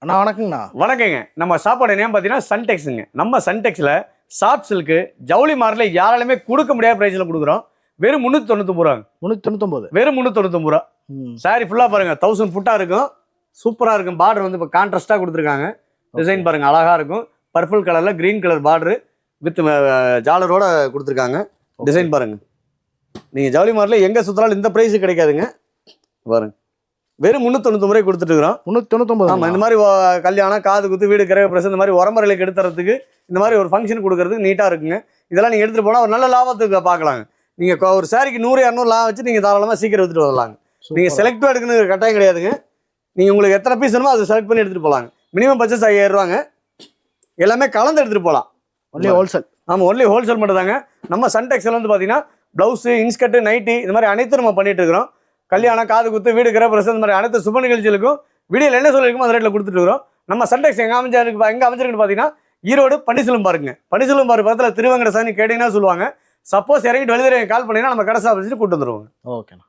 அண்ணா வணக்கங்கண்ணா. வணக்கங்க. நம்ம சாப்பாடு நேம் பார்த்தீங்கன்னா சன்டெக்ஸுங்க. நம்ம சன்டெக்ஸில் சாஃப்ட் சில்க்கு ஜவுளி மாரில் யாராலுமே கொடுக்க முடியாத ப்ரைஸில் கொடுக்குறோம். வெறும் 399 ரூபாங்க. 399. வெறும் 399 ரூபா. சாரி ஃபுல்லாக பாருங்கள் 1000 ஃபுட்டாக இருக்கும். சூப்பராக இருக்கும். பார்டர் வந்து இப்போ கான்ட்ராஸ்ட்டாக கொடுத்துருக்காங்க. டிசைன் பாருங்கள் அழகாக இருக்கும். பர்பிள் கலரில் க்ரீன் கலர் பார்டரு வித் ஜாலரோட கொடுத்துருக்காங்க. டிசைன் பாருங்கள். நீங்கள் ஜவுளி மாரில் எங்கே சுற்றினாலும் இந்த ப்ரைஸு கிடைக்காதுங்க. பாருங்க வெறும் 399 ரூபாய் கொடுத்துட்டுருக்கோம். 399. ஆமாம். இந்த மாதிரி கல்யாணம், காது குத்து, வீடு கிரக பிரசம் இந்த மாதிரி உரம்பரைகளுக்கு எடுத்துறதுக்கு இந்த மாதிரி ஒரு ஃபங்க்ஷன் கொடுக்கறதுக்கு நீட்டாக இருக்குங்க. இதெல்லாம் நீங்கள் எடுத்துகிட்டு போனால் ஒரு நல்ல லாபத்துக்கு பார்க்கலாங்க. நீங்கள் ஒரு சாரிக்கு 100-200 லாபம் வச்சு நீங்கள் தாராளமாக சீக்கிரம் எடுத்துகிட்டு வரலாங்க. நீங்கள் செலக்டாக எடுக்கணும் கட்டாயம் கிடையாதுங்க. நீங்கள் உங்களுக்கு எத்தனை பீஸ் வேணுமோ அதை செலக்ட் பண்ணி எடுத்துகிட்டு போகலாங்க. மினிமம் பட்ஜெட் 5000 ரூபாங்க. எல்லாமே கலந்து எடுத்துகிட்டு போகலாம். Only wholesale. ஆமாம், ஒன்லி ஹோல்சேல் மட்டும் தாங்க. நம்ம சன்டெக்ஸில் வந்து பார்த்தீங்கன்னா ப்ளவுஸு, இன்ஸ்கர்ட்டு, நைட்டி இந்த மாதிரி அனைத்தும் நம்ம பண்ணிட்டு இருக்கிறோம். கல்யாணம், காது குத்து, வீடு கிரக பிரசம் இந்த மாதிரி அனைத்து சுப நிகழ்ச்சிகளுக்கும் வீடியோவில் என்ன சொல்லியிருக்கோம் அந்த ரேட்டில் கொடுத்துட்டு இருக்கிறோம். நம்ம சன்டெக்ஸ் எங்கே அமைஞ்சிருக்குன்னு பார்த்தீங்கன்னா ஈரோடு பன்னிசெல்வம் பார்க்குங்க. பன்னிசெல்வம் பார்க் பக்கத்தில் திருவங்கட சாமி கேட்டீங்கன்னா சொல்லுவாங்க. சப்போஸ் இறங்கிட்டு வெளியே கால் பண்ணிங்கன்னா நம்ம கடை சாப்பிட்டு கூட்டு வந்துடுவோங்க. ஓகேண்ணா.